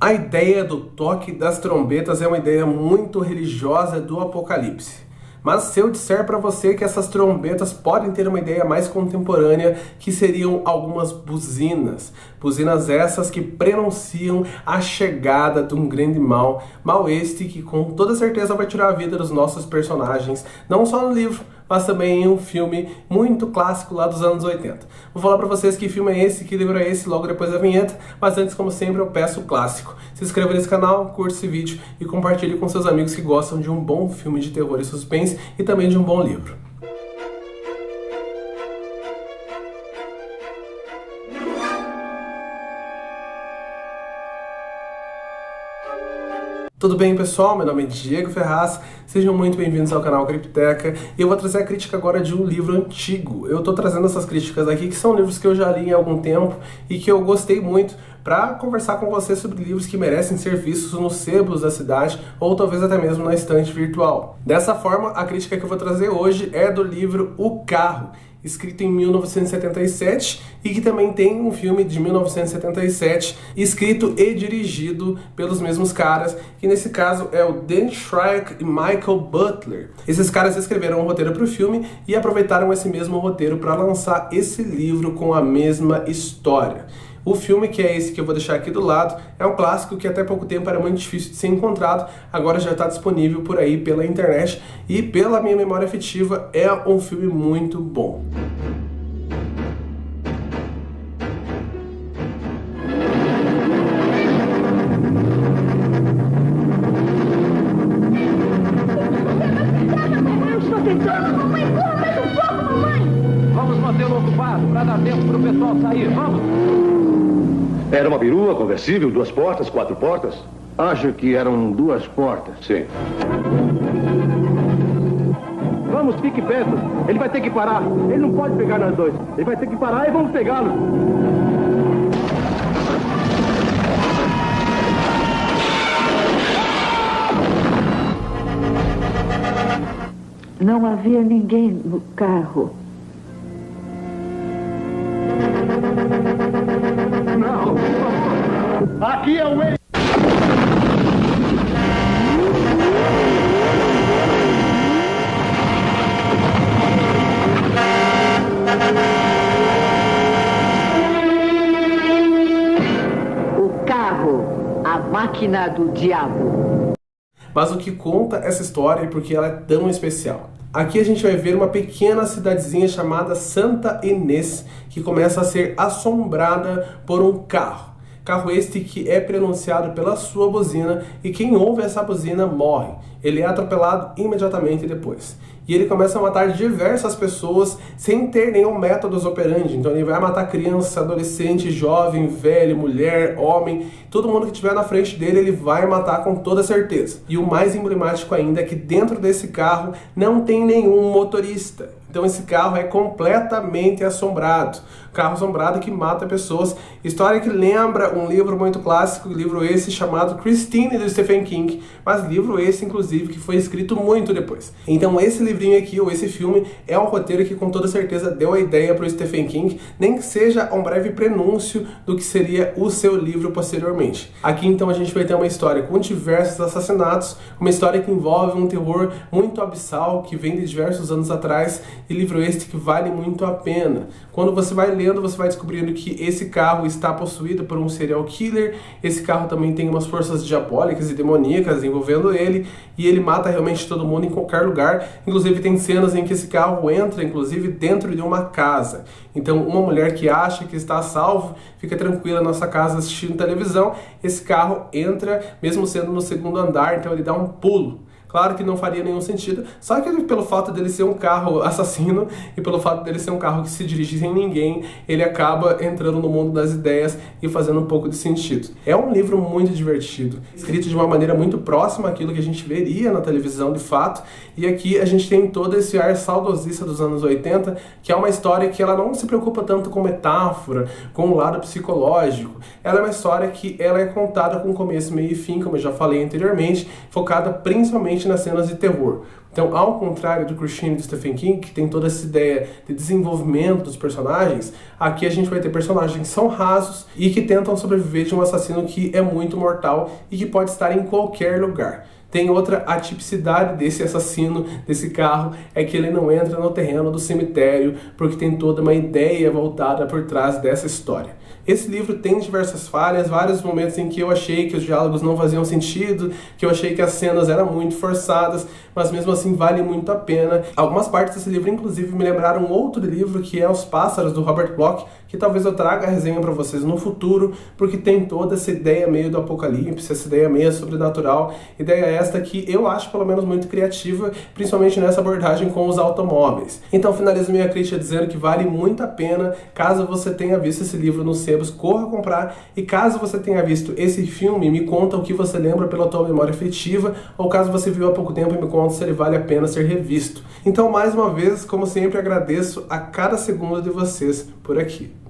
A ideia do toque das trombetas é uma ideia muito religiosa do Apocalipse. Mas se eu disser para você que essas trombetas podem ter uma ideia mais contemporânea, que seriam algumas buzinas. Buzinas essas que prenunciam a chegada de um grande mal. Mal este que com toda certeza vai tirar a vida dos nossos personagens, não só no livro, mas também em um filme muito clássico lá dos anos 80. Vou falar para vocês que filme é esse, que livro é esse, logo depois da vinheta, mas antes, como sempre, eu peço o clássico. Se inscreva nesse canal, curta esse vídeo e compartilhe com seus amigos que gostam de um bom filme de terror e suspense e também de um bom livro. Tudo bem, pessoal? Meu nome é Diego Ferraz, sejam muito bem-vindos ao canal Cripteca e eu vou trazer a crítica agora de um livro antigo. Eu estou trazendo essas críticas aqui que são livros que eu já li há algum tempo e que eu gostei muito para conversar com vocês sobre livros que merecem ser vistos nos sebos da cidade ou talvez até mesmo na estante virtual. Dessa forma, a crítica que eu vou trazer hoje é do livro O Carro, escrito em 1977 e que também tem um filme de 1977 escrito e dirigido pelos mesmos caras, que nesse caso é o Dan Schreck e Michael Butler. Esses caras escreveram um roteiro para o filme e aproveitaram esse mesmo roteiro para lançar esse livro com a mesma história. O filme, que é esse que eu vou deixar aqui do lado, é um clássico que até pouco tempo era muito difícil de ser encontrado, agora já está disponível por aí pela internet e pela minha memória afetiva é um filme muito bom. Eu estou tentando, mamãe, corra mais um pouco, mamãe! Vamos mantê-lo ocupado para dar tempo para o pessoal sair, vamos! Era uma perua conversível, 2 portas, 4 portas? Acho que eram 2 portas. Sim. Vamos, fique perto. Ele vai ter que parar. Ele não pode pegar nós dois. Ele vai ter que parar e vamos pegá-lo. Não havia ninguém no carro. Não. Aqui é o meio. O carro, a máquina do diabo. Mas o que conta essa história e por que ela é tão especial? Aqui a gente vai ver uma pequena cidadezinha chamada Santa Inês, que começa a ser assombrada por um carro. Carro este que é pronunciado pela sua buzina e quem ouve essa buzina morre. Ele é atropelado imediatamente depois. E ele começa a matar diversas pessoas sem ter nenhum método operandi. Então ele vai matar criança, adolescente, jovem, velho, mulher, homem. Todo mundo que estiver na frente dele ele vai matar com toda certeza. E o mais emblemático ainda é que dentro desse carro não tem nenhum motorista. Então esse carro é completamente assombrado. Carro assombrado que mata pessoas. História que lembra um livro muito clássico, livro esse chamado Christine, do Stephen King. Mas livro esse, inclusive, que foi escrito muito depois. Então esse livrinho aqui, ou esse filme, é um roteiro que com toda certeza deu a ideia para o Stephen King, nem que seja um breve prenúncio do que seria o seu livro posteriormente. Aqui então a gente vai ter uma história com diversos assassinatos, uma história que envolve um terror muito abissal, que vem de diversos anos atrás, e livro este que vale muito a pena. Quando você vai lendo, você vai descobrindo que esse carro está possuído por um serial killer, esse carro também tem umas forças diabólicas e demoníacas envolvendo ele, e ele mata realmente todo mundo em qualquer lugar. Inclusive tem cenas em que esse carro entra, inclusive, dentro de uma casa. Então uma mulher que acha que está a salvo, fica tranquila na nossa casa assistindo televisão, esse carro entra, mesmo sendo no 2º andar, então ele dá um pulo. Claro que não faria nenhum sentido, só que pelo fato dele ser um carro assassino e pelo fato dele ser um carro que se dirige sem ninguém, ele acaba entrando no mundo das ideias e fazendo um pouco de sentido. É um livro muito divertido, escrito de uma maneira muito próxima àquilo que a gente veria na televisão de fato, e aqui a gente tem todo esse ar saudosista dos anos 80, que é uma história que ela não se preocupa tanto com metáfora, com o lado psicológico. Ela é uma história que ela é contada com começo, meio e fim, como eu já falei anteriormente, focada principalmente principalmente nas cenas de terror. Então, ao contrário do Christine e do Stephen King, que tem toda essa ideia de desenvolvimento dos personagens, aqui a gente vai ter personagens que são rasos e que tentam sobreviver de um assassino que é muito mortal e que pode estar em qualquer lugar. Tem outra atipicidade desse assassino, desse carro, é que ele não entra no terreno do cemitério, porque tem toda uma ideia voltada por trás dessa história. Esse livro tem diversas falhas, vários momentos em que eu achei que os diálogos não faziam sentido, que eu achei que as cenas eram muito forçadas, mas mesmo assim vale muito a pena. Algumas partes desse livro, inclusive, me lembraram outro livro, que é Os Pássaros, do Robert Bloch, que talvez eu traga a resenha para vocês no futuro, porque tem toda essa ideia meio do apocalipse, essa ideia meio sobrenatural, ideia esta que eu acho pelo menos muito criativa, principalmente nessa abordagem com os automóveis. Então finalizo minha crítica dizendo que vale muito a pena. Caso você tenha visto esse livro nos sebos, corra comprar, e caso você tenha visto esse filme, me conta o que você lembra pela tua memória afetiva, ou caso você viu há pouco tempo, me conta se ele vale a pena ser revisto. Então, mais uma vez, como sempre, agradeço a cada segundo de vocês por aqui.